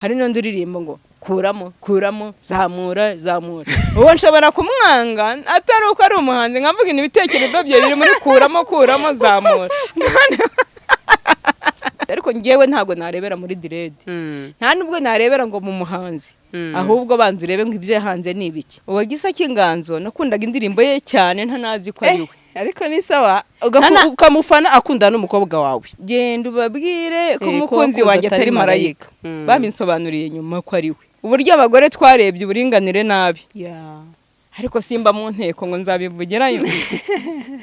hari n'undi uririmbo ngo kuramo zamura uwo nshobora kumwanga atari uko ari umuhanzi nkavuga ibitekerezo bye biri muri kuramo zamura ariko ngewe ntago narebera muri direde nta nubwo narebera ngo mu muhanzi ahubwo banze urebe ngo ibyo yahanze ni ibiki uwo gisa cy'inganzo nakundaga indirimbo ye cyane ntanazi ko ari we ariko ni sawa ukamufana akunda n'umukobwa wawe genda ubabwire ko umukunzi wanjye atari marayika babinsobanuriye nyuma ko ari we uburyo abagore twarebye uburinganire nabi ariko simba mu nteko ngo nzabivugerayo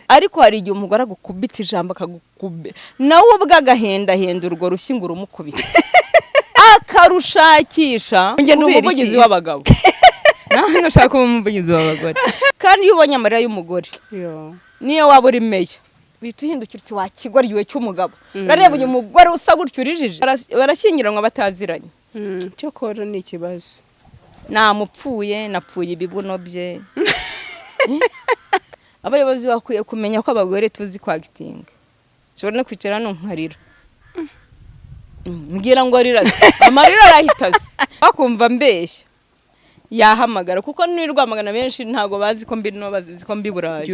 ariko hari igihe umugore agukubita ijambo akagukube nawe ubw'agahenda urwo rushyingura umukubita akarushakisha ngende umuvugizi w'abagabo nawe nashaka kuba umuvugizi w'abagore kandi iyo ubonye amarira y'umugore niyo waba uri meya uhita uhindukira uti wakigoryiwe cy'umugabo urareba uyu mugore usa gutyo urijije barashyingiranwa bataziranye cyo koro ni ikibazo napfuye ibibuno bye abayobozi bakwiye kumenya ko abagore tuzi kwagitinga ushobora no kwicara nkarira mbwira ngo arira amarira arahitaze bakumva mbeshya yahamagara kuko n'irwamagana benshi ntago bazi ko mbiburaye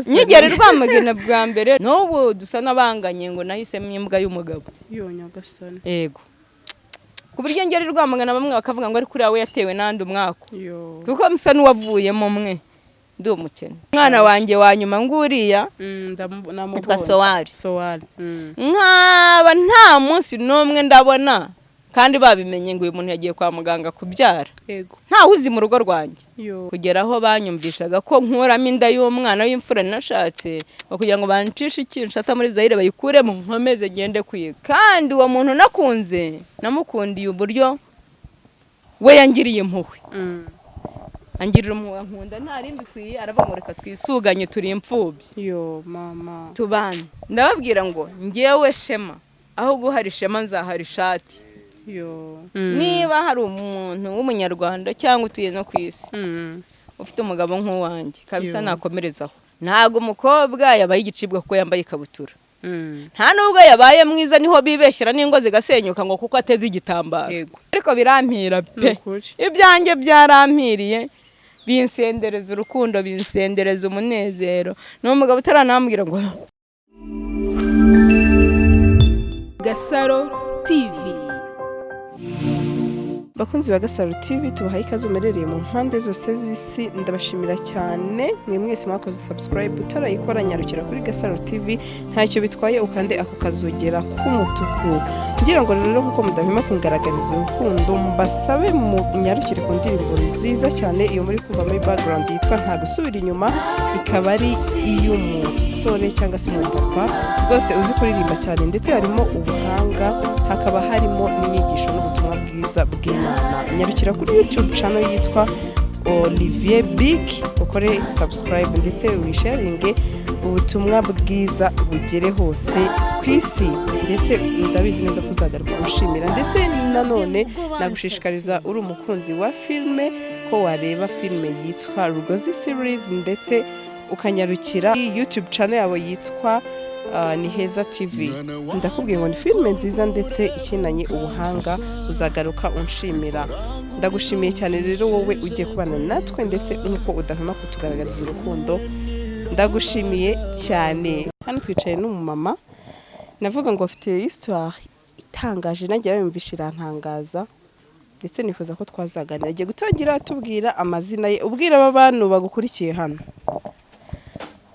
nyigera irwamagana bwa mbere n'ubu dusa nabanganye ngo nahisemo imbwa y'umugabo nyagasani yego kuburyo ngera irwamagana bamwe bakavuga ngo ari kuri awe yatewe nandi umwako kuko musa n'uwavuyemo mwe ndi umukene mwana wanjye wa nyuma nguriya namutwa Sowari nkaba nta munsi n'umwe ndabona kandi babimenye ngo uyu muntu yagiye kwa muganga kubyara nta uzi mu rugo rwanjye kugera aho banyumvishaga ko nkuramo inda y'umwana w'imfura nashatse kugira ngo bancishe ikinshata muri Zaire bayikuremo nkomeze gende kwiga kandi uwo muntu nakunze namukundiye uburyo we yangiriye impuhwe angirira umuwa nkunda ntari mbikwiye arabamureka twisuganye turi imfubyi mama tubana ndababwira ngo ngewe shema aho guhari shema nzahari ishati niba hari umuntu w'umunyarwanda cyangwa utuye no ku isi ufite umugabo nk'uwanjye kabisa nakomerezaho ntago umukobwa yabaye igicibwa kuko yambaye ikabutura nta nubwo yabaye mwiza niho bibeshyira n'ingo zigasenyuka ngo kuko ateze igitambaro ariko birampira pe ibyanjye byarampiriye binsendereza urukundo binsendereza umunezero n'umugabo utaranambwira ngo GASARO TV. Bakunzi ba GASARO TV tubahaye ikaze umerereye mu mpande zose z'isi ndabashimira cyane mwe mwese mwakoze subscribe utarayikora nyarukira kuri GASARO TV ntacyo bitwaye ukande ako kazogera k'umutuku ngira ngo rero kuko mudahwema kungaragariza urukundo mbasabe mu nyarukire ku ndirimbo nziza cyane iyo muri kumva muri background yitwa nta gusubira inyuma ikaba ari iy'umusore cyangwa se umupapa rwose uzi kuririmba cyane ndetse harimo ubuhanga hakaba harimo n'inyigisho n'ubutumwa bwiza bw'Imana nyarukira kuri YouTube channel yitwa Olivier Big ukore subscribe ndetse wisharinge ubutumwa bwiza bugere hose ku isi ndetse ndabizi neza kuzagaruka gushimira ndetse nanone nagushishikariza uri umukunzi wa filme ko wareba filme yitwa Rugozi series ndetse ukanyarukira YouTube channel yabo yitwa ni Heza TV ndakubwiye ngo ni filme nziza ndetse ikinanye ubuhanga uzagaruka unshimira ndagushimiye cyane rero wowe ugiye kubana natwe ndetse nkuko udahwema kutugaragariza urukundo ndagushimiye cyane hano twicaye n'umumama navuga ngo afite histoire itangaje nagiye yumvishira ntangaza ndetse nifuza ko twazaganira agiye gutangira tubwira amazina ye ubwira aba bantu bagukurikiye hano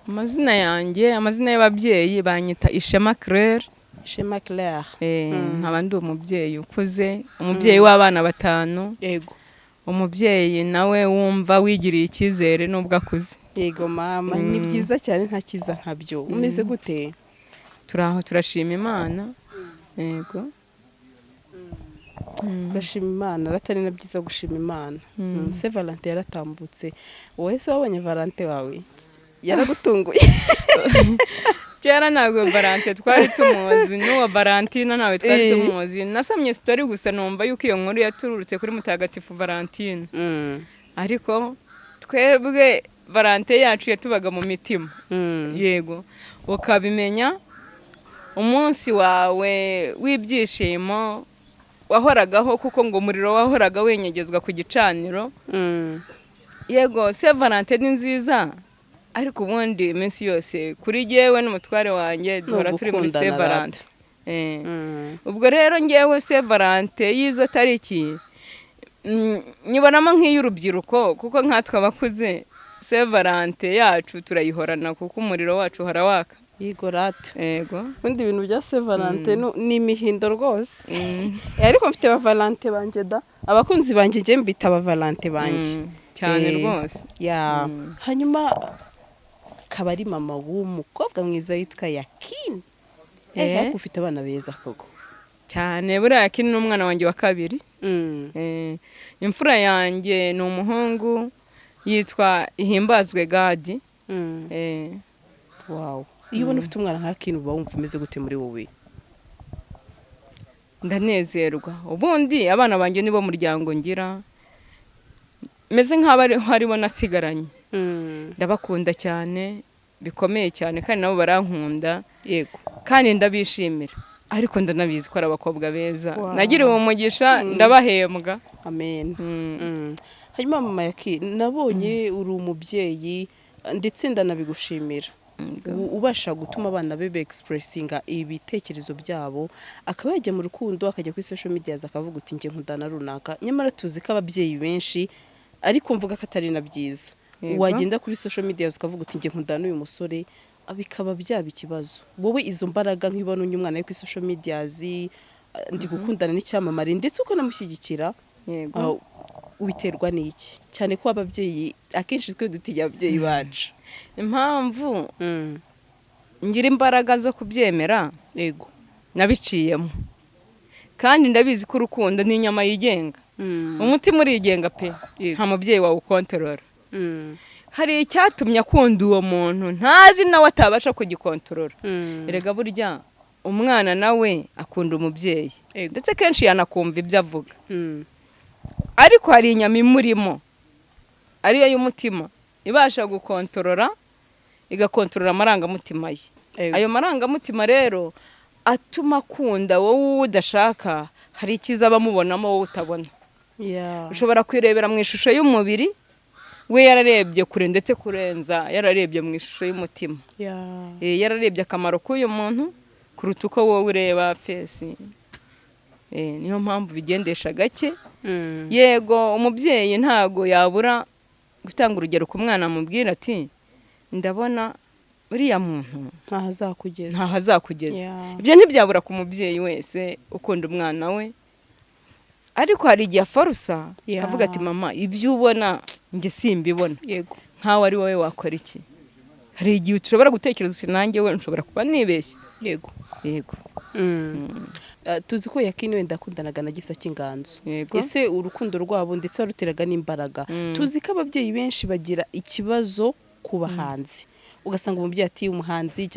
amazina yanjye amazina y'ababyeyi banyita Ishema Claire nkaba ndi umubyeyi ukuze umubyeyi w'abana 5 yego umubyeyi nawe wumva wigiriye icyizere nubwo akuze yego mama ni byiza cyane nta kiza nkabyo umeze gute turaho turashima Imana yego bashima Imana ratari na byiza gushima Imana se Valentine yaratambutse wowe se wabonye Valentine wawe yaragutunguye cyera ntabwo Valentine twari tumuzi n'uwa Valentine nawe twari tumuzi nasamye story gusa numva yuko iyo nkuru yatururutse kuri mutagatifu Valentine ariko twebwe Valentine yacu yatubaga mu mitima yego ukabimenya umunsi wawe w'ibyishimo wahoragaho kuko ngo umuriro wahoraga wenyegezwa ku gicaniro. Yego Saint Valentin ni nziza ariko ubundi iminsi yose kuri jyewe n'umutware wanjye duhora turi muri Saint Valentin. Ubwo rero njyewe Saint Valentin y'izo tariki nyibonamo nk'iy'urubyiruko kuko nkatwe abakuze Saint Valentin yacu turayihorana kuko umuriro wacu uhora waka. Yego rate. Yego. Ubundi ibintu bya Saint Valentin ni imihindo rwose. Ariko mfite ba Valentin banje da. Abakunzi banje nje mbita ba Valentin banje. Cyane rwose. Ya. Hanyuma kabari mama w'umukobwa mwiza yitwa Yakini. Ariko ufite abana beza koko. Cyane buriya Yakini n'umwana wanjye wa kabiri. Imfura yanjye ni umuhungu yitwa Ihimbazwe Gadi. Wow. Iyo ubona ufite umwana nka Yakini uba wumva umeze gute muri wowe? Ndanezerwa. Ubundi abana banjye nibo muryango ngira. Meze nk'abari haribo nasigaranye. Ndabakunda cyane bikomeye cyane kandi nabo barankunda. Yego. Kandi ndabishimira. Ariko ndanabizi ko ari abakobwa beza. Nagiriwe umugisha ndabahembwa. Amen. Hanyuma mama Yakini nabonye uri umubyeyi ndetse ndanabigushimira. Ubasha gutuma abana bebe expressinga ibitekerezo byabo akaba yajya mu rukundo akajya kuri social media akavuga uti nge nkundana runaka. Nyamara tuzi ko ababyeyi benshi ariko mvuga ko atari na byiza. Wagenda kuri social media ukavuga uti nge nkundana uyu musore abikaba byaba ikibazo. Wowe izo mbaraga nk'ibona umwana yo kuri social media ndi gukundana n'icyamamare ndetse uko namushyigikira. Yego. Ubiterwa n'iki? Cyane ko ababyeyi akenshi twe dutinya ababyeyi bacu. Impamvu ngira imbaraga zo kubyemera. Yego. Nabiciyemo. Kandi ndabizi ko urukundo ni inyama yigenga. Umutima urigenga pe. Nta mubyeyi wawe ukontorora. Hari icyatumye akunda uwo muntu ntazi nawe atabasha kugikontorora. Erega burya umwana nawe akunda umubyeyi. Ndetse kenshi yanakumva ibyo avuga. Ariko hari inyama imurimo ariyo y'umutima ibasha gukontorora igakontorora amarangamutima ye. Ayo marangamutima rero atuma akunda wowe udashaka hari ikiza bamubonamo wowe utabona. Ushobora kwirebera mu ishusho y'umubiri we yararebye kure ndetse kurenza yararebye mu ishusho y'umutima. Yararebye akamaro k'uyu muntu kuruta uko wowe ureba fesi. Niyo mpamvu bigendesha gake. Yego umubyeyi ntago yabura gutanga urugero ku mwana amubwira ati ndabona uriya muntu ntahazakugeza. Ibyo ntibyabura ku mubyeyi wese ukunda umwana we. Ariko hari igihe afarusa akavuga ati mama ibyo ubona nge simbibona. Yego. Nkawe ari wowe wakora iki? Hari igihe ushobora gutekereza uti nanjye we nshobora kuba nibeshye. Yego. Yego. Tuzi ko Yakini wenda akundanaga na Gisa cy'inganzo. Yego. Ese urukundo rwabo ndetse waruteraga n'imbaraga. Tuzi ko ababyeyi benshi bagira ikibazo ku bahanzi. Ugasanga umubyeyi ati umuhanzi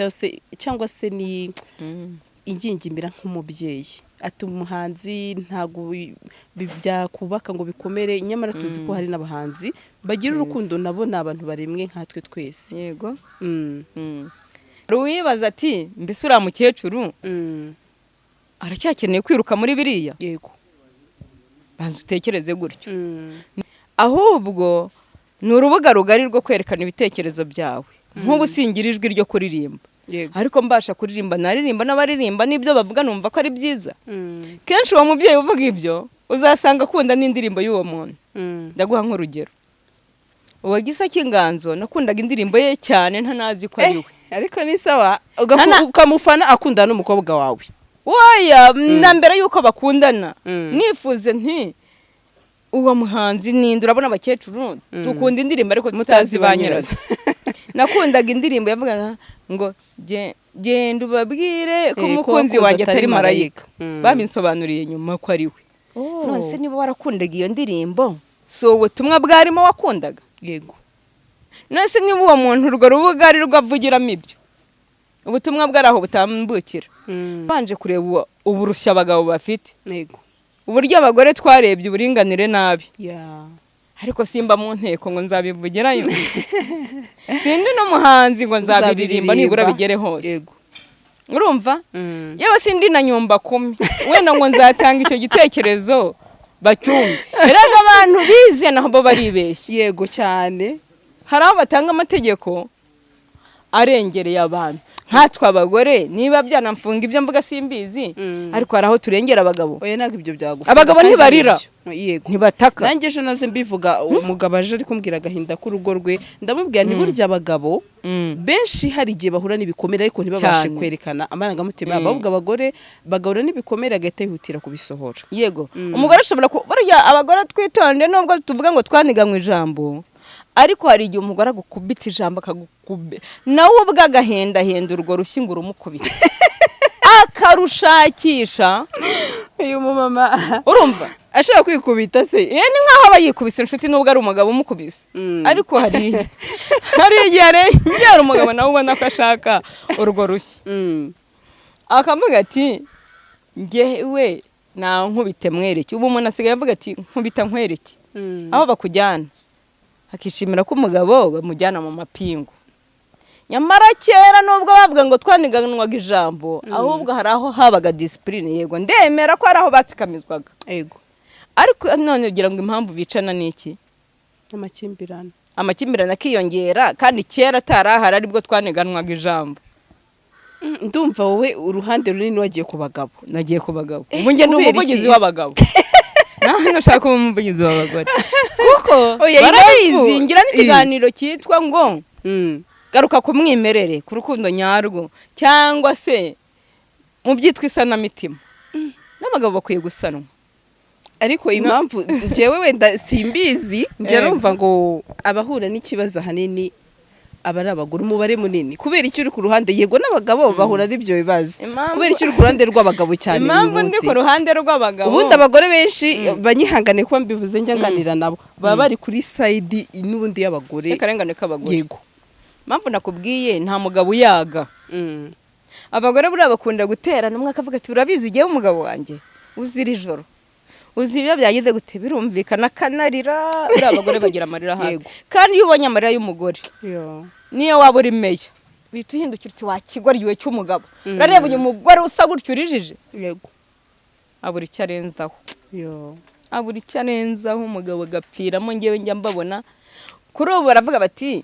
cyangwa se ni ingingimira nk'umubyeyi. Ati umuhanzi ntago byakubaka ngo bikomere. Nyamara tuzi ko hari n'abahanzi bagira urukundo nabo ni abantu baremwe nkatwe twese. Yego. Ruwibaza ati mbese uriya mukecuru aracyakeneye kwiruka muri biriya. Yego. Banza utekereze gutyo. Ahubwo ni urubuga rugari rwo kwerekana ibitekerezo byawe. Nk'ubu singira ijwi ryo kuririmba. Ariko mbasha kuririmba naririmba n'abaririmba n'ibyo bavuga numva ko ari byiza. Kenshi uwo mubyeyi uvuga ibyo uzasanga akunda n'indirimbo y'uwo muntu. Ndaguha nk'urugero. Uwo Gisa cy'inganzo nakundaga indirimbo ye cyane ntanazi ko ari we. Ariko ni sawa ukamufana akundana n'umukobwa wawe. Waya na mbere yuko bakundana nifuze nti uwo muhanzi ninde urabona abakecuru dukunda indirimbo ariko tutazi banyirazo. Nakundaga indirimbo yavugaga ngo genda ubabwire ko umukunzi wanjye atari marayika. Babinsobanuriye nyuma ko ari we. None niba warakundaga iyo ndirimbo so ubutumwa bwarimo wakundaga. Yego. None niba uwo muntu urwo rubuga ari rwavugiramo ibyo ubutumwa bwaraho butambukira. Banje kureba uburushya abagabo bafite. Yego. Uburyo abagore twarebye uburinganire nabi. Ariko simba mu nteko ngo nzabivugirayo. Sindi n'umuhanzi ngo nzabiririmba nibura bigere hose. Yego. urumva yewe sindi na nyumba kumi wenda ngo nzatanga icyo gitekerezo bacyumve erega abantu bize naho bo baribeshye yego cyane hari aho batanga amategeko arengereye abantu nkatwe abagore niba byanamfunga ibyo mvuga simbizi ariko hari aho turengera abagabo oya ntabwo ibyo byagufasha abagabo ntibarira yego ntibataka nanjye ejo naze mbivuga umugabo aje ari kumbwira agahinda k'urugo rwe ndamubwira ntiburya abagabo benshi hari igihe bahura n'ibikomere ariko ntibabashe kwerekana amarangamutima yabo ahubwo abagore bagahura n'ibikomere agahita yihutira kubisohora yego umugore ashobora burya abagore twitonde nubwo tuvuga ngo twaniganywe ijambo ariko hari igihe umugore agukubita ijambo akagukube nawe ubwo agahendahenda urwo rushyi ngo urumukubite akarushakisha uyu mumama urumva ashaka kwikubita se ni nkaho aba yikubise inshuti nubwo ari umugabo umukubise ariko hari igihe arengera umugabo nawe ubona ko ashaka urwo rushyi akavuga ati ngewe nkubite mwereke ubu umuntu asigaye avuga ati nkubita nkwereke aho bakujyana akishimira ko umugabo bamujyana mu mapingu nyamara kera nubwo bavuga ngo twaniganwaga ijambo ahubwo hari aho habaga disipurine yego ndemera ko hari aho batsikamizwaga yego ariko none ugira ngo impamvu bicana n'iki amakimbirane akiyongera kandi kera atarahari aribwo twaniganwaga ijambo ndumva wowe uruhande runini wagiye ku bagabo nagiye ku bagabo ubu njye ni umuvugizi w'abagabo naho nashaka kuba umuvugizi w'abagore kuko barabizi ngira n'ikiganiro cyitwa ngo garuka ku mwimerere ku rukundo nyarwo cyangwa se mu byitwa isanamitima n'abagabo bakwiye gusanwa ariko impamvu njyewe wenda simbizi njye numva ngo abahura n'ikibazo ahanini aba ari abagore umubare munini kubera icyo uri ku ruhande yego n'abagabo bahura n'ibyo bibazo kubera icyo uri ku ruhande rw'abagabo cyane impamvu ndi ku ruhande rw'abagabo ubundi abagore benshi banyihangane kuba mbivuze njya nganira nabo baba bari kuri sayidi n'ubundi y'abagore akarengane k'abagore yego impamvu nakubwiye nta mugabo uyaga abagore buriya bakunda guterana umwe akavuga ati urabizi igihe umugabo wanjye uzira ijoro uzi ibyo byagize gute birumvikana kanarira buriya abagore bagira amarira hafi kandi iyo ubonye amarira y'umugore niyo waba uri meya uhita uhindukira uti wakigoryiwe cy'umugabo urareba uyu mugore usa gutyo urijije yego abura icyo arenzaho umugabo agapfiramo ngewe njya mbabona kuri ubu baravuga bati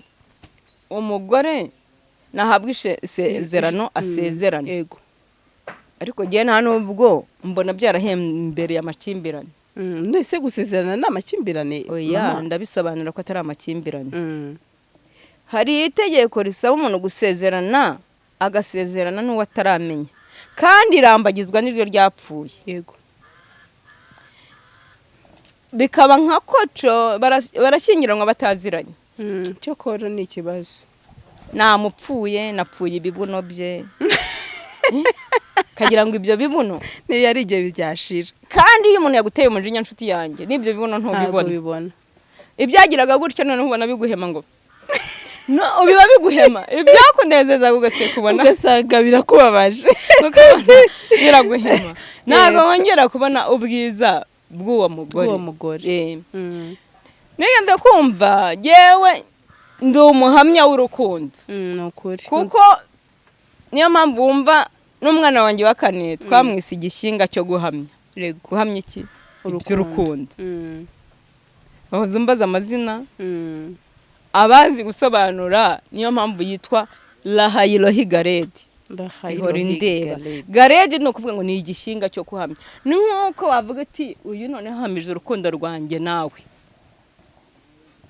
umugore nahabwa isezerano asezerane yego ariko ngewe nta nubwo mbona byarahembereye amakimbirane ndetse gusezerana ni amakimbirane oya ndabisobanura ko atari amakimbirane hari itegeko risaba umuntu gusezerana agasezerana n'uwo ataramenya kandi irambagizwa n'iryo ryapfuye yego bikaba nka koco barashyingiranwa bataziranye cyo koro ni ikibazo namupfuye napfuye ibibuno bye kagira ngo ibyo bibuno niyo ari igihe byashira kandi iyo umuntu yaguteye umujinya nshuti yanjye n'ibyo bibuno ntubibona ibyagiraga gutyo noneho ubona biguhema ngo biba biguhema ibyakunezeza ugasanga birakubabaje biraguhema ntabwo wongera kubona ubwiza bw'uwo mugore niyo ndakumva yewe ndi umuhamya w'urukundo kuko niyo mpamvu wumva n'umwana wanjye wa kane twamwise igishinga cyo guhamya iki iby'urukundo bahoze umbaza amazina abazi gusobanura niyo mpamvu yitwa lahayirohi garedi ihora indeba garedi ni ukuvuga ngo ni igishinga cyo guhamya ni nk'uko wavuga ati uyu none hamije urukundo rwanjye nawe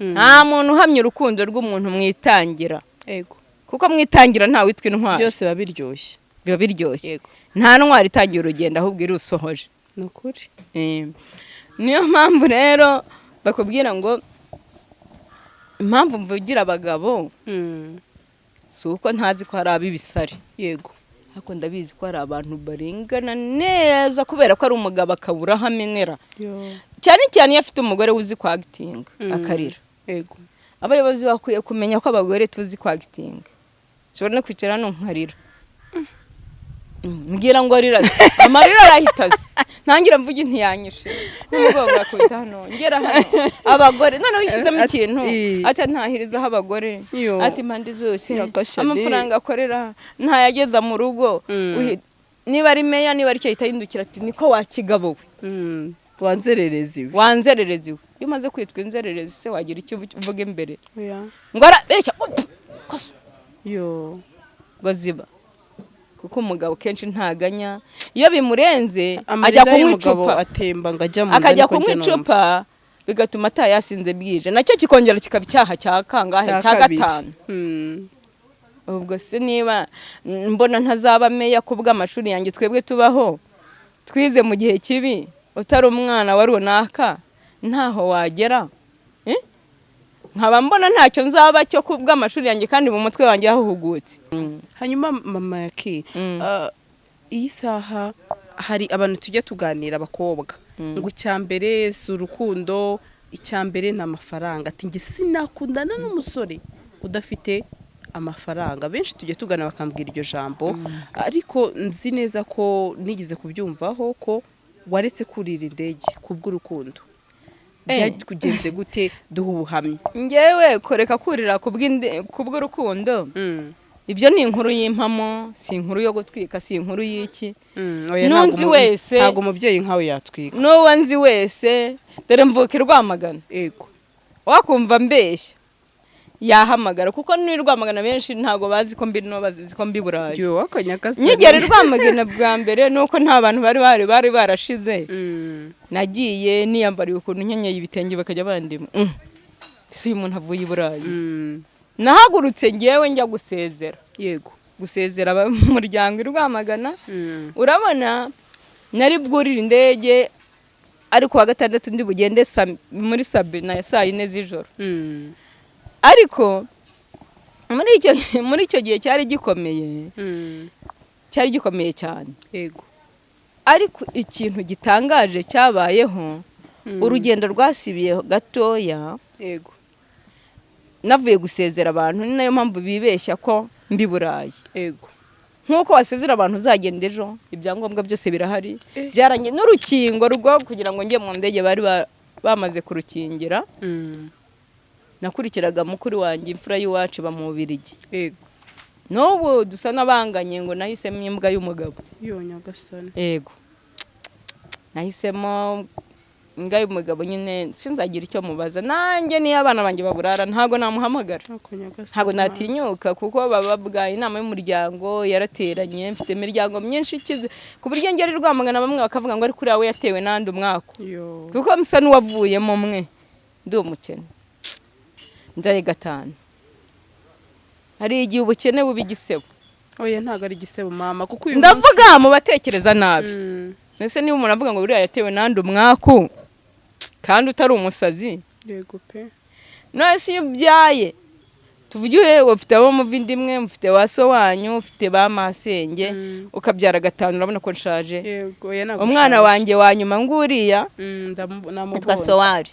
nta muntu uhamya urukundo rw'umuntu mwitangira kuko mwitangira ntawe witwa intwari byose biba biryoshye nta ntwari itangira urugendo ahubwo irusohoje ni ukuri niyo mpamvu rero bakubwira ngo impamvu mvugira abagabo si uko ntazi ko hari ab'ibisare yego ariko ndabizi ko hari abantu barengana neza kubera ko ari umugabo akabura aho amenera cyane cyane iyo afite umugore uzi kwagitinga akarira yego abayobozi bakwiye kumenya ko abagore tuzi kwagitinga ushobora no kwicara hano nkarira mbwira ngo riraze amarira arahitaze ntangira mvuge ntiyanyishe n'umugongo akubita hano ngera hano abagore noneho yishyizemo ikintu ati ntahirizaho abagore ati impande zose amafaranga akorera ntayageza mu rugo niba ari meya niba ari cyo ahita yindukira ati niko wakigabo we wanzererezi iyo umaze kwitwa inzererezi se wagira icyo uvuga imbere ngo arabeshya ngo ziba kuko umugabo kenshi ntaganya iyo bimurenze ajya kunywa icupa akajya kunywa icupa bigatuma atayasinze bwije nacyo kikongera kikaba icyaha cya kangahe cya gatanu ubwo se niba mbona ntazaba meya kubw'amashuri yanjye twebwe tubaho twize mu gihe kibi utari umwana wa runaka ntaho wagera nkaba mbona ntacyo nzaba cyo kubw'amashuri yanjye kandi mu mutwe wanjye hahugutse hanyuma mama yaki iyi saha hari abantu tujya tuganira abakobwa ngo icyambere si urukundo icyambere ni amafaranga ati njye sinakundana n'umusore udafite amafaranga benshi tujya tugana bakambwira iryo jambo ariko nzi neza ko nigeze kubyumvaho ko waretse kurira indege kubw'urukundo kugenze gute duha ubuhamya ngewe koreka kurira kubw'urukundo ibyo ni inkuru y'impamo si inkuru yo gutwika si inkuru y'iki n'unzi wese ntabwo umubyeyi nkawe yatwika n'uwo nzi wese dore mvuka i Rwamagana wakumva mbeshya yahamagara kuko ni Rwamagana benshi ntago bazi ko mbi no bazi ko mbi Burayi nyigera i Rwamagana bwa mbere nuko nta bantu bari barashize nagiye niyambariye ukuntu nkenyeye ibitenge bakajya bandima si uyu muntu avuye i Burayi nahagurutse ngewe njya gusezera gusezera abamuryango i Rwamagana urabona nari bwurira indege ariko wa gatandatu ndi bugende muri sabe na saa 4 z'ijoro ariko muri icyo gihe cyari gikomeye cyane ariko ikintu gitangaje cyabayeho urugendo rwasibiye gatoya navuye gusezera abantu ni nayo mpamvu bibeshya ko mbi Burayi nk'uko wasezera abantu uzagenda ejo ibyangombwa byose birahari byaranye n'urukingo rwo kugira ngo njye mu ndege bari bamaze kurukingira nakurikiraga mukuru wanjye imfura y'iwacu ba mu Bubiligi n'ubu dusa n'abanganye ngo nahisemo imbwa y'umugabo nahisemo imbwa y'umugabo nyine sinzagira icyo mubaza nanjye niyo abana banjye baburara ntago namuhamagara ntago natinyuka kuko baba bwaye inama y'umuryango yarateranye mfite imiryango myinshi ikize ku buryo ngeri Rwamagana bamwe bakavuga ngo ari kuri awe yatewe nandi umwaka kuko musa n'uwavuyemo mwe ndi umukene ndaye gatanu hari igihe ubukene bubi igisebo ntago ari igisebo mama kuko uyu ndavuga mu batekereza nabi nese niba umuntu avuga ngo buriya yatewe nandi umwaku kandi utari umusazi nose iyo ubyaye tuvuge ufite abo muvindi imwe mufite wa so wanyu ufite ba masenge ukabyara gatanu urabona ko nshaje umwana wanjye wa nyuma nguriya nitwa Sowari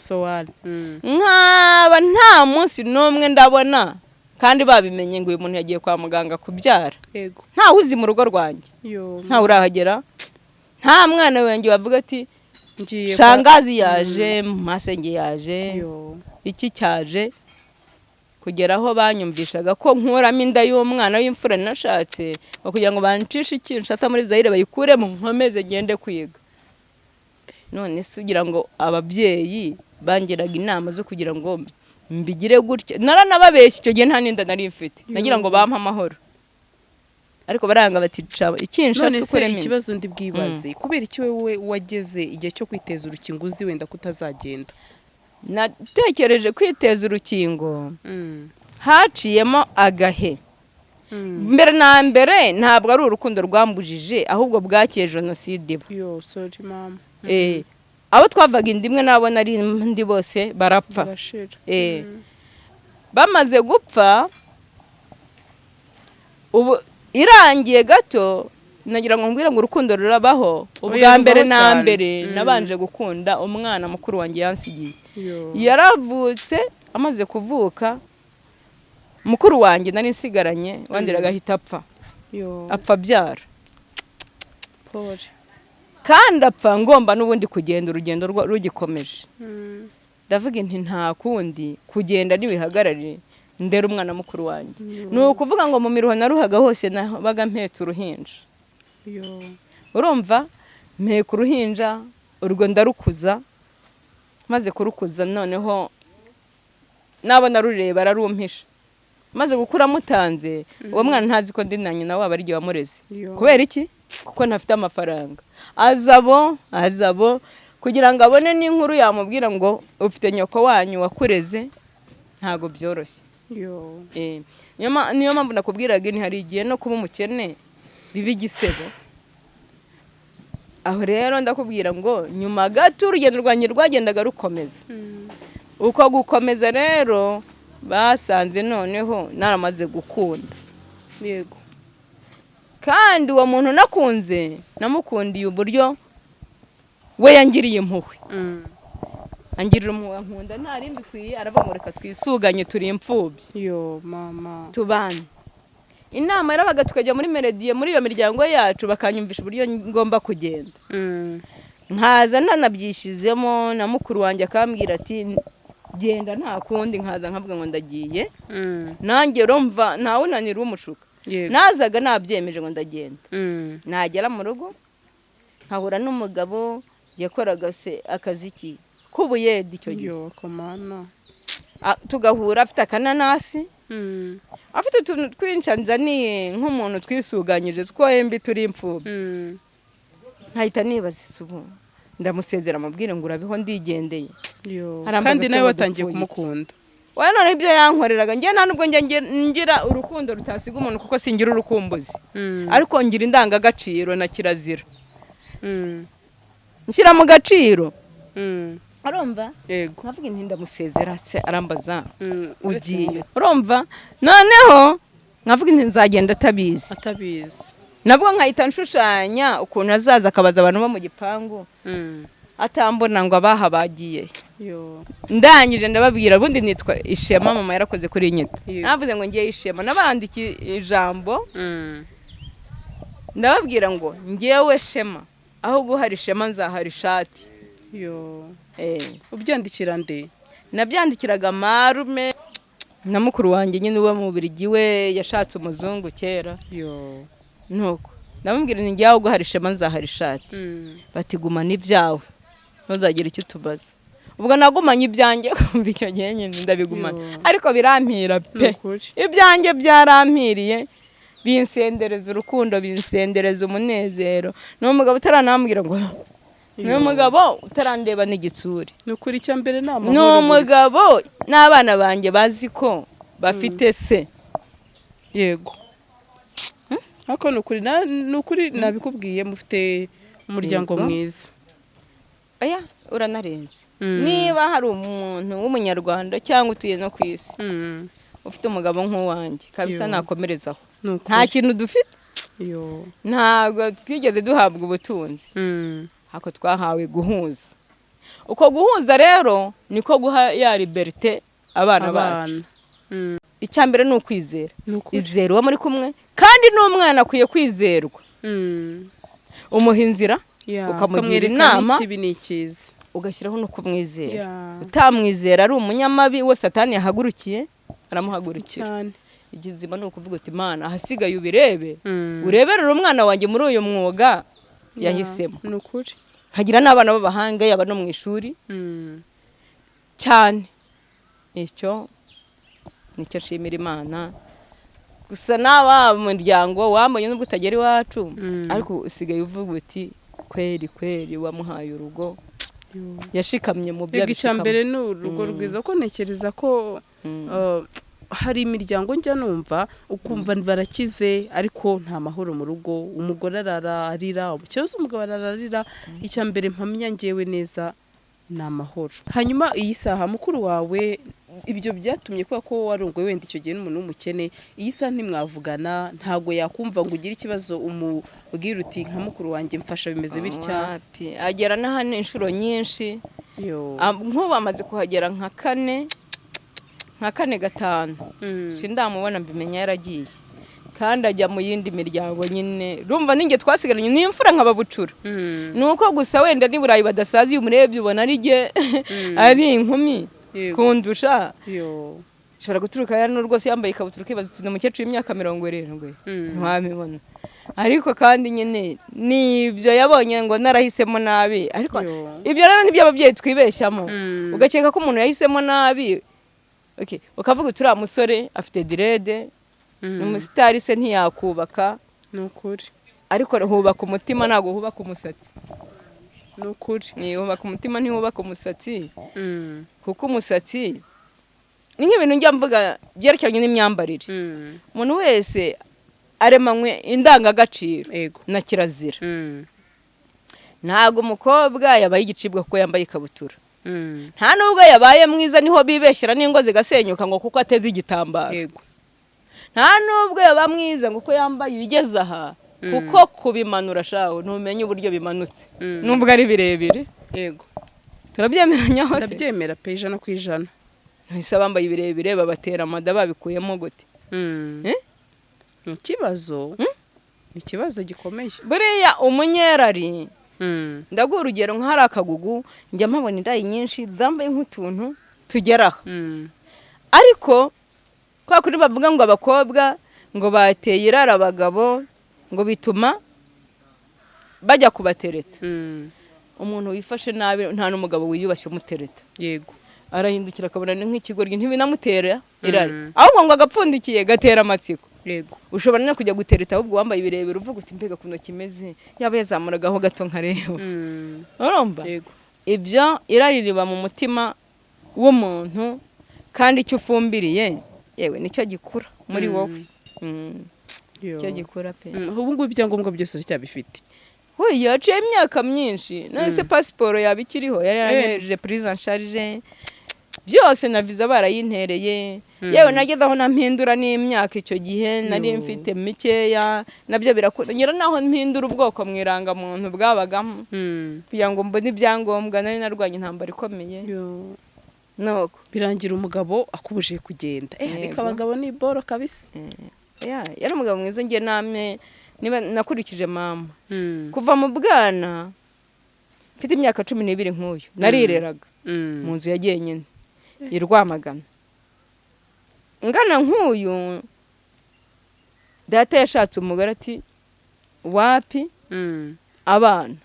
nkaba nta munsi n'umwe ndabona kandi babimenye ngo uyu muntu yagiye kwa muganga kubyara nta uzi mu rugo rwanjye nta urahagera nta mwana wanjye wavuga ati shangazi yaje masenge yaje iki cyaje kugera aho banyumvishaga ko nkuramo inda y'umwana w'imfura nashatse kugira ngo bancishe ikinshata muri Zaire bayikure mu nkomeze ngende kwiga none se ugira ngo ababyeyi bangiraga inama zo kugira ngo mbigire gutya naranababeshya icyo gihe nta ninda nari mfite nagira ngo bampa amahoro ariko baranga bati ikinshasa ukuremo ikibazo ndi bwibaze kubera iki wewe wageze igihe cyo kwiteza urukingo uzi wenda kutazagenda natekereje kwiteza urukingo haciyemo agahe mbere na mbere ntabwo ari urukundo rwambujije ahubwo bwakiye jenoside abo twavaga indi imwe nabo nari ndi bose barapfa bamaze gupfa ubu irangiye gato nagira ngo mbwira ngo urukundo rurabaho ubwa mbere na mbere nabanje gukunda umwana mukuru wanjye yansigiye yaravutse amaze kuvuka mukuru wanjye nari nsigaranye wandiraga ahita apfa abyara kandi apfa ngomba n'ubundi kugenda urugendo rugikomeje. Ndavuga nti nta kundi kugenda n'ibihagarare ndera umwana mukuru wanjye. Ni ukuvuga ngo mu miruho naruhaga hose nabaga mpetse uruhinja. Urumva mpeka uruhinja urwo ndarukuza, maze kurukuza noneho nabona rureba ararumpisha, maze gukura mutanze uwo mwana ntazi ko ndi na nyina waba ari wamureze. Kubera iki? Kuko ntafite amafaranga. Azabo kugira ngo abone n'inkuru yamubwira ngo ufite nyoko wanyu wakureze, ntago byoroshye. Niyo mpamvu nakubwiraga ni hari igihe no kuba umukene biba igisebo. Aho rero ndakubwira ngo nyuma gato urugendo rwanjye rwagendaga rukomeza. Uko gukomeza rero basanze noneho naramaze gukunda. Yego. Kandi uwo muntu nakunze namukundiye uburyo we yangiriye impuhwe. Angirira impuhwe nkunda ntari mbikwiye, aravuga ngo reka twisuganye turi imfubyi. Mama. Tubane. Inama yarabaga tukajya muri Merediye muri iyo miryango yacu bakanyumvisha uburyo ngomba kugenda. Nkaza nanabyishizemo na mukuru wanjye akambwira ati genda nta kundi, nkaza nkavuga ngo ndagiye. Nanjye romva nta unanira umushuka. Nazaga nabyemeje ngo ndagenda. Nagera mu rugo nkahura n'umugabo yakoraga se akazi ki kubuyedi icyo gihe. Tugahura afite akananasi. Afite utuntu twinshi nzaniye nk'umuntu twisuganyije two embi turi imfubyi. Nkahita nibaza isubu ndamusezera amubwire ngo urabiho ndigendeye. Kandi nawe watangiye kumukunda. Oya none ibyo yankoreraga njye nta nubwo ngira urukundo rutasiga umuntu kuko singira urukumbuzi. Ariko ngira indangagaciro na kirazira. Nshyira mu gaciro. Urumva? Yego. Navuga nti ndamusezera se arambaza ugiye. Urumva? Noneho nkavuga nti nzagenda atabizi. Nabwo nkahita nshushanya ukuntu azaza akabaza abantu bo mu gipangu. Atambona ngo abaha bagiye. Ndangije ndababwira bundi nitwa Ishema, mama yarakoze kuri nyita. Navuze ngo ngiye Ishema, nabandiki ijambo. Ndababwira ngo ngiyewe Shema, aho guhari Ishema nzahari ishati. Ubyandikira nde? Nabyandikiraga marume na mukuru wanjye nyine uba mu Bubiligi we yashatse umuzungu kera. Nuko ndamubwira nti ngiye aho guhari Ishema nzahari ishati. Bati guma n'ibyawe ntuzagira icyo tubaza. Ubwo nagumanye ibyanjye kumva icyo gihe nyine ndabigumana. Ariko birampira pe. Ibyanjye byarampiriye. Binsendereza urukundo, binsendereza umunezero. N'umugabo utaranambwira ngo n'umugabo utarandeba n'igitsuri. Nukuri cya mbere nama. N'umugabo n'abana banjye bazi ko bafite se. Yego. Hako nukuri nabikubwiye mufite umuryango mwiza. Oya uranarenze. Niba hari umuntu w'umunyarwanda cyangwa utuye no ku isi ufite umugabo nk'uwanjye kabisa nakomerezaho. Nta kintu dufite. Ntabwo twigeze duhabwa ubutunzi. Hako twahawe guhuza. Uko guhuza rero niko guha ya liberté abana bacu. Icyambere ni ukwizera. Izera uwo muri kumwe kandi n'umwana akwiye kwizerwa. Umuha inzira ukamugira inama ugashyiraho no kumwizera. Utamwizera ari umunyamabi we Satani yahagurukiye aramuhagurukira. Igizima ni ukuvuga uti Imana ahasigaye ubirebe ureberera umwana wanjye muri uyu mwuga yahisemo. Nukuri. Hagira n'abana b'abahanga yaba no mu ishuri cyane. Icyo nicyo nshimira Imana. Gusa nawa umuryango wambonye nubwo utagera iwacu ariko usigaye uvuga uti kweri wamuhaye urugo yashikamye mu bya bishikamo. Mbere n'urugo rwiza ko nekereza ko hari imiryango njya numva ukumva barakize ariko nta mahoro mu rugo. Umugore ararira, cyose umugabo ararira. Icyambere mpamya ngewe neza ni amahoro. Hanyuma iyi saha mukuru wawe ibyo byatumye ko warongowe wenda icyo gihe n'umuntu w'umukene. Iyi saha ntimwavugana, ntago yakumva ngo ugire ikibazo umubwira uti nka mukuru wanjye mfasha bimeze bitya. Agera na hano inshuro nyinshi. Nk'ubu amaze kuhagera nka kane gatanu. Sindamubona mbimenya yaragiye. kandi ajya mu yindi miryango nyine rumva ninge twasigaranye n'imfura nkababucura nuko gusa wenda ni burayi badasazi umurebye ubona ari je ari inkumi kundusha shobora guturuka hano rwose yambaye ikabutura kibaza uti umukecuru w'imyaka 70 ntiwamibona ariko kandi nyine nibyo yabonye ngo narahisemo nabi ariko ibyo rero nibyo ababyeyi twibeshyamo ugakeka ko umuntu yahisemo nabi okay ukavuga turi amusore afite direde n'umusitari se ntiyakubaka nukuri ariko hubaka umutima ntago hubaka umusatsi nukuri ni hubaka umutima ntihubaka umusatsi kuko umusatsi ni nk'ibintu njya mvuga byerekeranye n'imyambarire umuntu wese aremanywe indangagaciro na kirazira ntago umukobwa yabaye igicibwa kuko yambaye ikabutura nta nubwo yabaye mwiza niho bibeshyira n'ingo zigasenyuka ngo kuko ateze igitambaro nta nubwo yaba mwiza ngo kuko yambaye ibigeze aha kuko kubimanura shaho ntumenye uburyo bimanutse nubwo ari birebire turabyemeranya hose ndabyemera pe 100%. ntise bambaye ibirebire babatera amada babikuyemo gute ikibazo gikomeye buriya umunyerari ndaguha urugero nk'ahari akagugu njya mpabona indayi nyinshi zambaye nk'utuntu tugeraho ariko kwa kuri bavuga ngo abakobwa ngo bateye irara abagabo ngo bituma bajya kubatereta umuntu wifashe nabi nta n'umugabo wiyubashye umutereta arahindukira akabona nk'ikigoryi ntibinamutera irari ahubwo ngo agapfundikiye gatera amatsiko ushobora no kujya gutereta ahubwo wambaye ibirebire uvuga uti mbega kuno kimeze yaba yazamuragaho gato nkareba urumva ibyo irari riba mu mutima w'umuntu kandi icyo ufumbiriye yewe nicyo gikura muri wowe icyo gikura pe ubu ngubu ibyangombwa byose cyabifite hoya yaciye imyaka myinshi nase pasiporo yabikiriho yari yareje prise en charge byose na visa barayintereye yewe nageze aho nampindura n'imyaka icyo gihe nari mfite mikeya nabyo birakunda nyira naho mpindura ubwoko mwiranga muntu bwabagamo kugira ngo mbone ibyangombwa nari narwanye intambara ikomeye noko birangira umugabo akubuje kugenda ariko abagabo ni boro kabisa yari umugabo mwiza ngiye namwe niba nakurikije mama kuva mu bwana mfite imyaka 12 nk'uyu narireraga mu nzu yagiye nyine irwamagana ngana nk'uyu data yashatse umugore ati wapi abana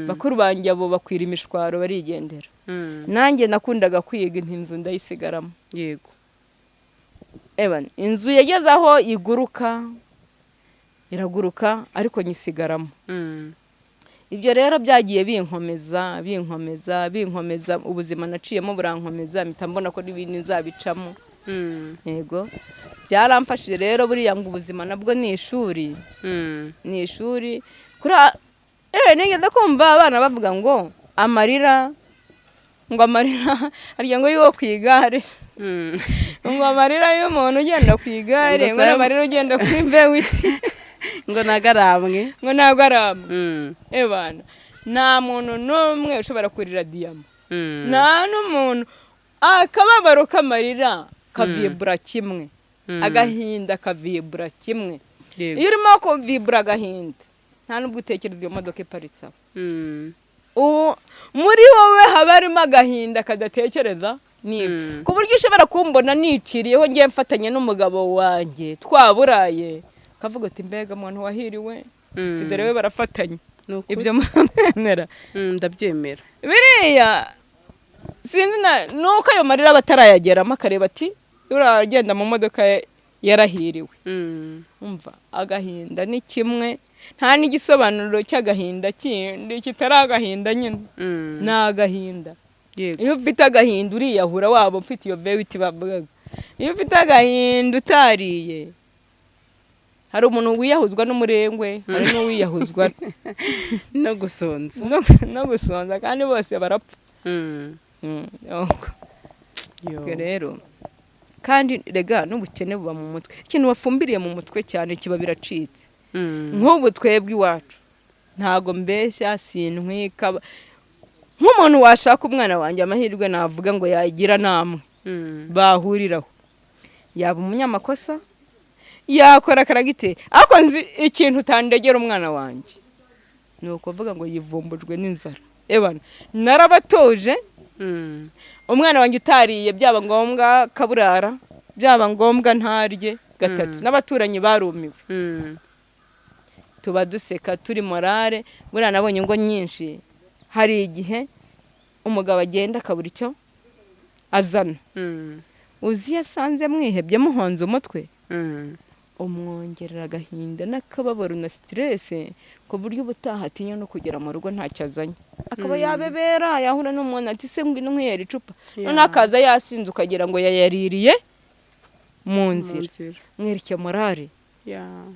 bakuru banjye abo bakwira imishwaro barigendera nanjye nakundaga kwiga inzu ndayisigaramo inzu yageze aho iraguruka ariko nyisigaramo ibyo rero byagiye binkomeza ubuzima naciyemo burankomeza mpita mbona ko n'ibindi nzabicamo yego byaramfashije rero buriya ngo ubuzima nabwo ni ishuri kuri nigeze kumva abana bavuga ngo amarira harya ngo yo ku igare ngo amarira y'umuntu ugenda ku igare ngo amarira ugenda kuri bewiti ngo nagaramwe ebana nta muntu n'umwe ushobora kurira diyama nta n'umuntu akababaro k'amarira kavibura kimwe agahinda kavibura kimwe iyo urimo kuvibura agahinda nta n'ubwo utekereza iyo modoka iparitse muri wowe haba harimo agahinda kadatekereza ku buryo ushobora kumbona niciriyeho ngiye mfatanye n'umugabo wanjye twaburaye kavuga ati mbega umuntu wahiriwe tudere we barafatanye ibyo mwemera ndabyemera biriya sinzi nuko ayo marira batarayageramo akareba ati uragenda mu modoka yarahiriwe umva agahinda ni kimwe nta n'igisobanuro cy'agahinda kindi kitari agahinda nyine ni agahinda iyo ufite agahinda uriyahura waba ufite iyo vewiti bavugaga iyo ufite agahinda utariye hari umuntu wiyahuzwa n'umurengwe hari n'uwiyahuzwa no gusonza kandi bose barapfa rero kandi rega n'ubukene buba mu mutwe ikintu wafumbiriye mu mutwe cyane kiba biracitse nk'ubu twebwe iwacu ntago mbeshya sintwika nk'umuntu washaka umwana wanjye amahirwe navuga ngo yagira namwe bahuriraho yaba umunyamakosa yakora karagiteri ariko nzi ikintu utandegera umwana wanjye ni ukuvuga ngo yivumbujwe n'inzara ebana narabatoje umwana wanjye utariye byaba ngombwa kaburara byaba ngombwa ntarye gatatu n'abaturanyi barumiwe tuba duseka turi morale buriya nabonye ngo nyinshi hari igihe umugabo agenda akabura icyo azana uzi yasanze mwihebye muhonze umutwe umwongerera agahinda n'akababaro na stress ku buryo ubutaha atinya no kugera mu rugo ntacyo azanye akaba yabebera yahura n'umuntu ati se ngwino nkwihera icupa none akaza yasinze ukagira ngo yayaririye mu nzira mwereke morale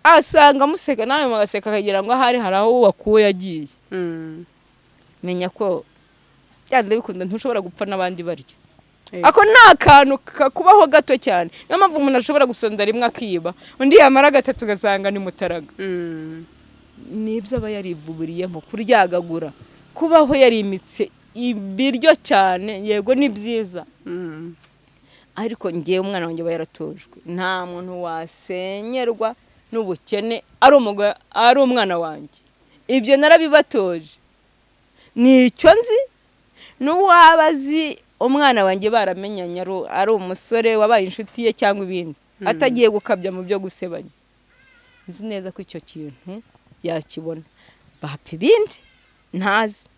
asanga museka nawe mugaseka akagira ngo hari aho wakuwe yagiye menya ko byanda bikunda ntushobora gupfa n'abandi barya ako nta kantu kakubaho gato cyane niyo mpamvu umuntu ashobora gusonza rimwe akiba undi yamara gatatu ugasanga ni mutaraga nibyo aba yarivuburiyemo kuryagagura kubaho yarimitse ibiryo cyane yego ni byiza ariko ngewe umwana wanjye aba yaratojwe nta muntu wasenyerwa n'ubukene ari umwana wanjye ibyo narabibatoje nicyo nzi n'uwaba azi umwana wanjye baramenyanye ari umusore wabaye inshuti ye cyangwa ibindi atagiye gukabya mu byo gusebanya nzi neza ko icyo kintu yakibona bapfa ibindi ntazi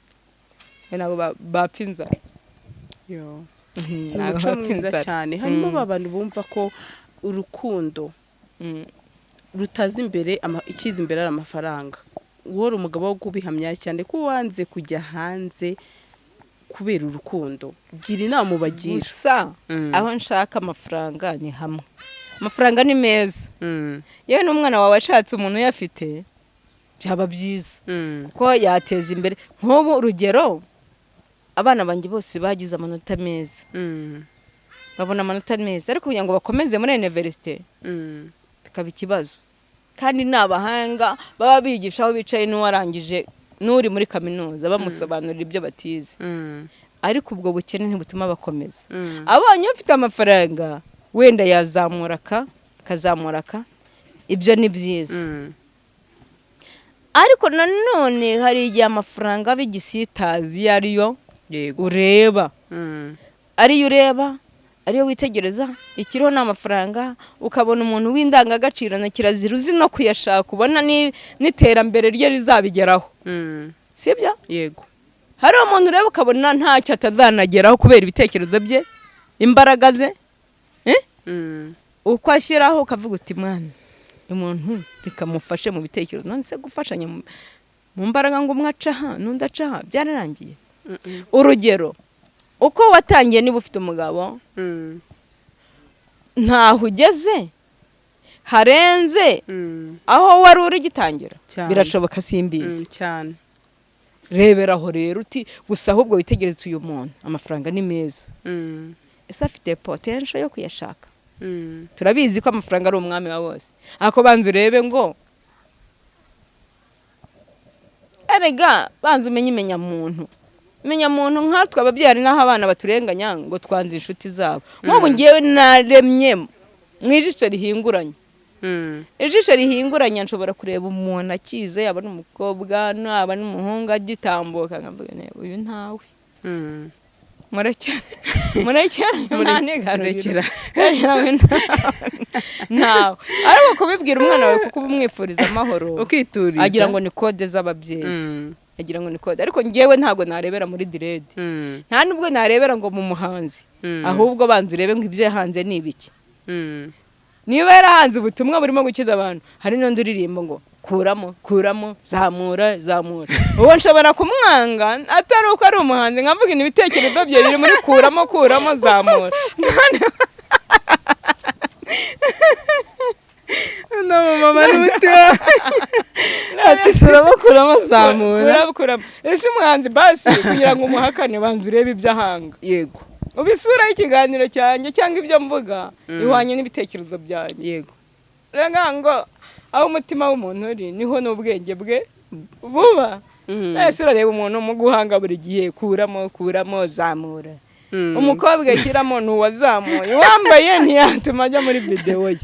ntabwo bapfa inzara ni umuco mwiza cyane hanyuma abantu bumva ko urukundo rutaza imbere ikiza imbere ari amafaranga wowe umugabo wo kubihamya cyane ko wanze kujya hanze kubera urukundo gira inama ubagira gusa aho nshaka amafaranga ni hamwe amafaranga ni meza yewe n'umwana wawe ashatse umuntu uyafite byaba byiza kuko yateza imbere nk'ubu urugero abana banjye bose bagize amanota meza babona amanota meza ariko kugira ngo bakomeze muri universite bikaba ikibazo kandi ni abahanga baba bigisha aho bicaye n'uwarangije n'uri muri kaminuza bamusobanurira ibyo batize ariko ubwo bukene ntibutuma bakomeza abonye bafite amafaranga wenda yazamuraka ibyo ni byiza ariko nanone hari igihe amafaranga b'igisitazi ariyo ureba ariyo witegereza ikiriho n'amafaranga ukabona umuntu w'indangagaciro na kirazira uzi no kuyashaka ubona n'iterambere rye rizabigeraho sibyo yego hari umuntu ureba ukabona ntacyo atazanageraho kubera ibitekerezo bye imbaraga ze uko ashyiraho ukavuga uti mwana umuntu bikamufashe mu bitekerezo none se gufashanya mu mbaraga ngo umwe acaha n'undi acaha byararangiye urugero uko watangiye niba ufite umugabo ntaho ugeze harenze aho wari uri gitangira birashoboka simbizi cyane reberaho rero uti gusa ahubwo witegereze uyu muntu amafaranga ni meza ese afite potential yo kuyashaka turabizi ko amafaranga ari umwami wa bose ako banza urebe ngo erega banza umenya muntu nkatwe ababyeyi n'aho abana baturenganya ngo twanze inshuti zabo nk'ubu ngewe naremye mu ijisho rihinguranye ijisho rihinguranye nshobora kureba umuntu akize yaba n'umukobwa naba n'umuhungu agitambuka nkavuga uyu ntawe murekera ntawe ariko kubibwira umwana wawe kuko umwifuriza amahoro ukituriza agira ngo ni kode z'ababyeyi agira ngo ni kode ariko ngewe ntabwo narebera muri direde nta nubwo narebera ngo mu muhanzi ahubwo banza urebe ngo ibyo yahanze ni ibiki niba yarahanze ubutumwa burimo gukiza abantu hari n'undi uririmba ngo kuramo zamura uwo nshobora kumwanga atari uko ari umuhanzi nkavuga ibitekerezo bye biri muri kuramo zamura no mama n'umuti ati turabakuramo zamura ese umuhanzi basi kugira ngo umuhakane banza urebe ibyo ahanga yego ubisubiraho ikiganiro cyanjye cyangwa ibyo mvuga ihwanye n'ibitekerezo byanjye yego rero ngo aho umutima w'umuntu uri niho n'ubwenge bwe buba ese urareba umuntu mu guhanga buri gihe kuramo zamura umukobwa ashyiramo n'uwazamuye wambaye ntiyatuma ajya muri videwo ye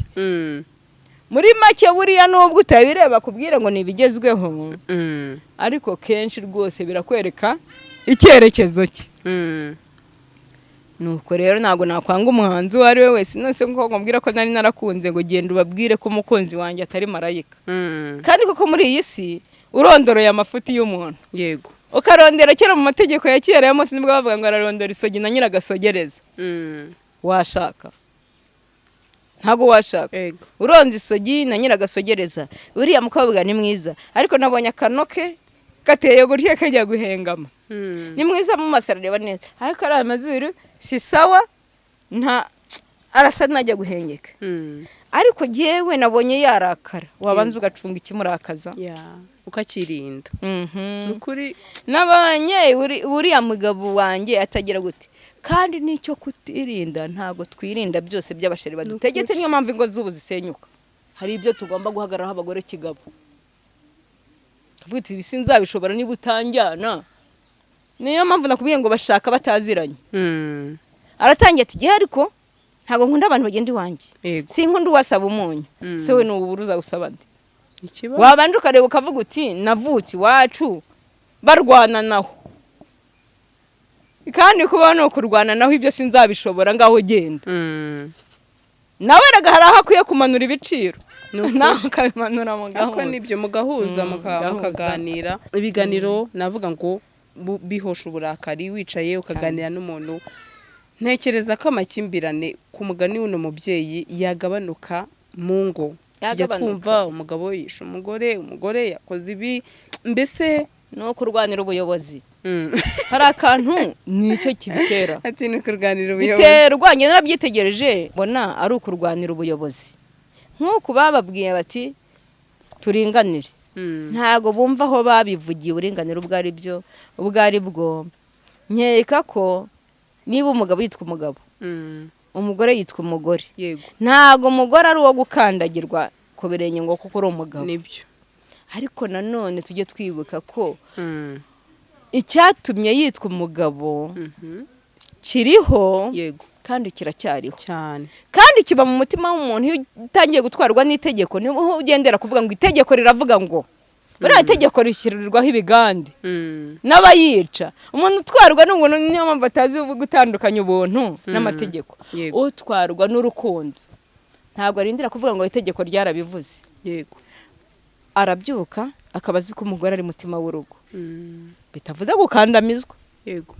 muri make buriya nubwo utabireba kubwira ngo nibigezweho ariko kenshi rwose birakwereka icyerekezo cye. Nuko rero ntago nakwanga umuhanzi uwo ari we wese nose ngo nkubwira ko nari narakunze ngo genda ubabwire ko umukunzi wanjye atari marayika. Kandi koko muri iyi si urondoroye amafuti y'umuntu. Yego. Ukarondera kera mu mategeko ya kera ya Mose nibwo bavuga ngo ararondora isogi na nyiragasogereza. Washaka ntago washaka. Yego. Uronze isogi na nyiragasogereza uriya mukobwa ni mwiza ariko nabonye akanoke gateye gutya kajya guhengama. Ni mwiza mu maso arareba neza ariko ari amazuru si sawa nta arasa najya guhengeka. Ariko jewe nabonye yarakara wabanza ugacunga ikimurakaza ukakirinda. Nukuri nabanye uriya mugabo wanjye atagira gute kandi nicyo kutirinda ntago twirinda byose by'abasheri badutegetse niyo mpamvu ingo z'ubu zisenyuka. Hari ibyo tugomba guhagararaho abagore kigabo. Vuga ibi sinzabishobora niba utanjyana. Niyo mpamvu nakubwiye ngo bashaka bataziranye. Aratangiye ati gihe ariko ntago nkunda abantu bagenda iwanjye. Sinkunda uwasaba umunyu. Se we n'uburuza gusaba ndi. Ikibazo. Wabanje ukareba ukavuga uti navutse iwacu barwana naho. Kandi kuba no kurwana naho ibyo sinzabishobora ngaho genda. Nawe ragahara hakwiye kumanura ibiciro. Naho kabimanura mu gaho. Ako nibyo mugahuza mukaganira. Ibiganiro navuga ngo bihosha uburakari wicaye ukaganira n'umuntu. Ntekereza ko amakimbirane ku mugani w'uno mubyeyi yagabanuka mu ngo. Tujya twumva umugabo yishe umugore yakoze ibi mbese no kurwanira ubuyobozi. Hari akantu nicyo kibitera. Ati ni kurwanira ubuyobozi. Biterwa njye narabyitegereje mbona ari ukurwanira ubuyobozi. Nkuko bababwiye bati turinganire. Ntago bumva aho babivugiye uburinganire ubwo ari bwo. Nkeka ko niba umugabo yitwa umugabo umugore yitwa umugore. Yego. Ntago umugore ari uwo gukandagirwa ku birenge ngo kuko uri umugabo. Nibyo. Ariko nanone tujye twibuka ko icyatumye yitwa umugabo kiriho. Yego. Kandi kiracyariho cyane. Kandi kiba mu mutima w'umuntu iyo utangiye gutwarwa n'itegeko niho ugendera kuvuga ngo itegeko riravuga ngo buriya itegeko rishyirirwaho ibigande n'abayica. Umuntu utwarwa n'ubuntu niyo mpamvu batazi gutandukanya ubuntu n'amategeko. Utwarwa n'urukundo ntabwo arindira kuvuga ngo itegeko ryarabivuze. Yego. Arabyuka akabazi ko umugore ari mutima w'urugo. Bitavuze gukandamizwa. Yego.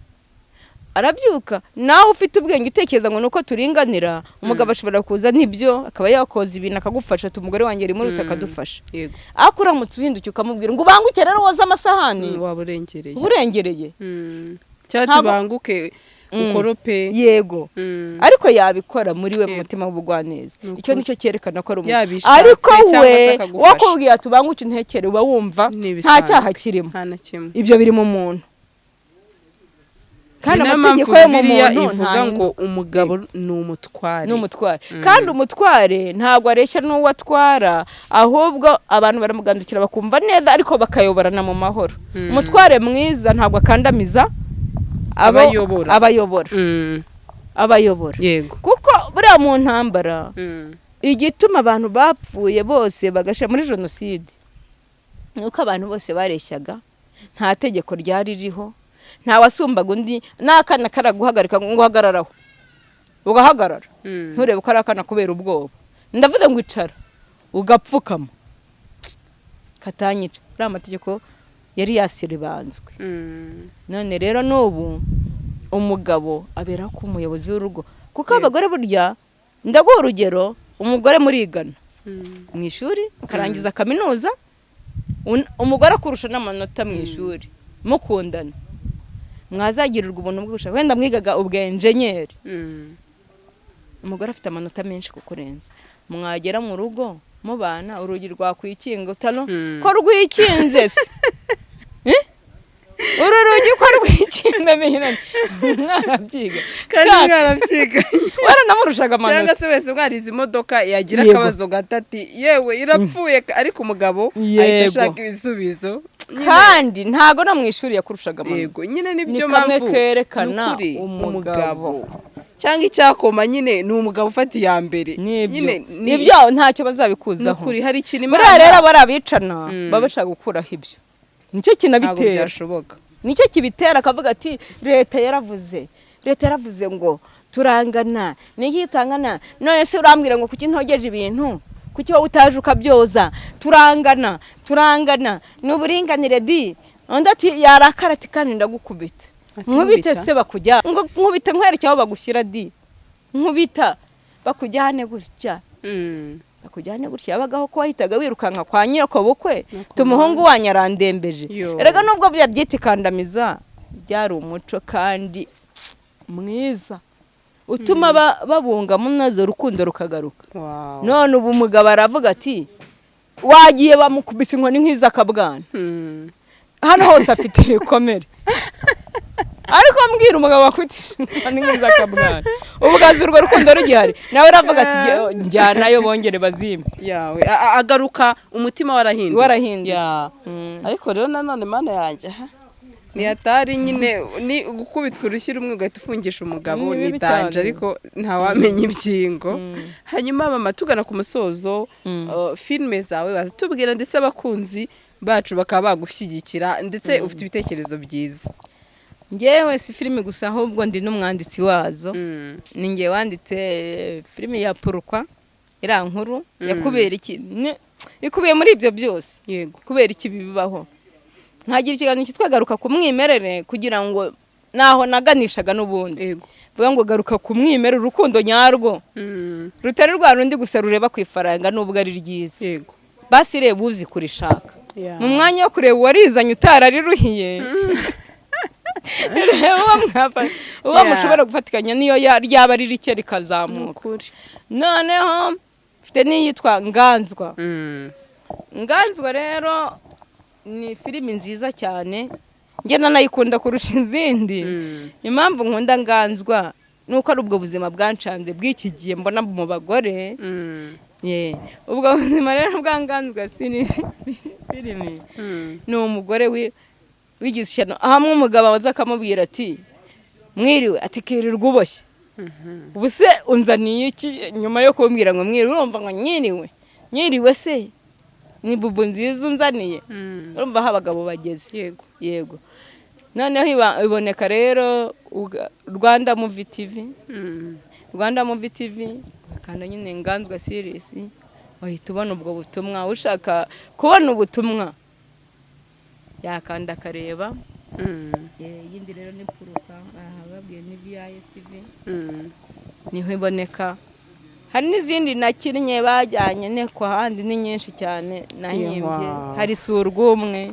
Arabyuka nawe ufite ubwenge utekereza ngo nuko turinganira umugabo ashobora kuza nibyo akaba yakoza ibintu akagufasha umugore wanjye rimwe rutakadufasha. Yego. Akuramutse uhinduke ukamubwira ngo ubanguke rero woza amasahani. Uburengereye. Cyati banguke ukorope. Yego. Ariko yabikora muri we mu mutima w'ubugwaneza. Icyo nicyo cyerekana ko ari umuntu. Ariko we wakubwiye tubanguke ntekere uba wumva nta cyaha kirimo. Ibyo biri mu muntu. Kandi amategeko yo mu muntu ivuga ngo umugabo ni umutware. Kandi umutware ntabwo areshya n'uwo atwara ahubwo abantu baramugandukira bakumva neza ariko bakayoborana mu mahoro. Umutware mwiza ntabwo akandamiza abayobora. Yego. Kuko buriya mu ntambara igituma abantu bapfuye bose bagasha muri jenoside nuko abantu bose bareshyaga nta tegeko ryari ririho. Nta wasumbaga undi n'akana karaguhagarika ngo uhagararaho ugahagarara nturebe ko ari akana kubera ubwoba. Ndavuze ngo icara ugapfukama katanyica. Ari amategeko yari yasiribanzwe. None rero n'ubu umugabo abera ko umuyobozi w'urugo kuko abagore burya ndaguha urugero umugore murigana mu ishuri ukarangiza kaminuza umugore akurusha n'amanota mu ishuri mukundana mwazagirirwa ubuntu bw'ubushaka wenda mwigaga ubwenjenyeri. Umugore afite amanota menshi kukurenza mwagera mu rugo mubana urugi rwakwikinga utano ko rwikinze se. Uru rugi ko rwikinga mehinane mwarabyiga kandi mwarabyiga waranamurushaga amanota cyangwa se wese mwarize imodoka yagira akabazo gatati yewe irapfuye ariko umugabo ahita ashaka ibisubizo. Kandi ntago no mu ishuri yakurushaga amanota. Yego nyine nibyo mpamvu kerekana umugabo cyangwa icyakoma nyine ni umugabo ufata iya mbere nibyo ntacyo bazabikuzaho nukuri hari ikintu buriya rero barabicana baba bashaka gukuraho ibyo nicyo kinabitera nicyo kibitera akavuga ati leta yaravuze ngo turangana nigitangana none se urambwira ngo kuki ntogeje ibintu kuki wowe utaje ukabyoza turangana n'uburinganire di undi ati yarakara ati kandi ndagukubita nkubite se bakujya nkubite nkwereke aho bagushyira di nkubita bakujyane gutya abagaho ko wahitaga wirukanka kwa nyirako bukwe tumuhungu wanyu arandembeje erega nubwo byabyita ikandamiza byari umuco kandi mwiza utuma babunga munazo urukundo rukagaruka none ubu umugabo aravuga ati wagiye bamukubise inkoni nk'izakabwana hano hose afite ibikomere ariko mbwira umugabo wakutisha inkoni nk'izakabwana ubugazi urwo rukundo rugihari nawe uravuga ati njyanayo bongere bazime yawe agaruka umutima warahindutse ariko rero nanone mana yanjye ntiyatari nyine ni gukubitwa urushyi rumwe ugahita ufungisha umugabo nitanje ariko ntawamenya ibyingo hanyuma mama tugana ku musozo filime zawe wazitubwira ndetse abakunzi bacu bakaba bagushyigikira ndetse ufite ibitekerezo byiza ngewe si filime gusa ahubwo ndi n'umwanditsi wazo ni ngewe wanditse filime ya Purukwa iriya nkuru yakubera iki ikubiye muri ibyo byose kubera iki bibaho nkagira ikiganiro cyitwa garuka ku mwimerere kugira ngo naho naganishaga n'ubundi vuga ngo garuka ku mwimerere urukundo nyarwo rutari rwa rundi gusa rureba ku ifaranga n'ubwo ari ryiza basi reba uzi kurishaka mu mwanya wo kureba uwarizanye utarariruhiye uwo mushobora gufatikanya niyo ryaba ari rike rikazamuka noneho mfite n'iyitwa Nganzwa rero ni filimi nziza cyane njye nanayikunda kurusha izindi impamvu nkunda Nganzwa nuko ari ubwo buzima bwancanze bw'iki gihe mbona mu bagore ubwo buzima rero bwa Nganzwa filimi ni umugore wigize ishyano hamwe umugabo aza akamubwira ati mwiriwe ati kirirwa uboshye ubu se unzaniye iki nyuma yo kumbwira ngo mwiriwe urumva ngo nyiriwe se ni bubu nziza unzaniye urumva aho abagabo bageze yego noneho iboneka rero Rwanda Movie TV kandi nyine Nganzwa series wahita ubona ubwo butumwa ushaka kubona ubutumwa yakanda akareba yindi rero ni Purukwa babwiye ni TV niho iboneka hari n'izindi nakinnye bajyanye ne ku handi ni nyinshi cyane nahimbye hari surwumwe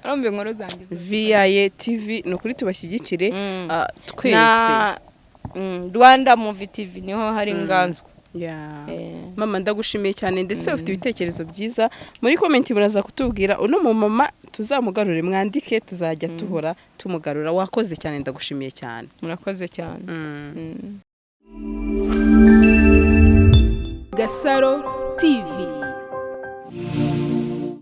arumbe inkuru zangize TV ni ukuri tubashyigikire twese Rwanda Movie TV niho hari Nganzwa mama ndagushimiye cyane ndetse ufite ibitekerezo byiza muri comment muraza kutubwira uno mu mama tuzamugarure mwandike tuzajya tuhora tumugarura wakoze cyane ndagushimiye cyane murakoze cyane GASARO TV.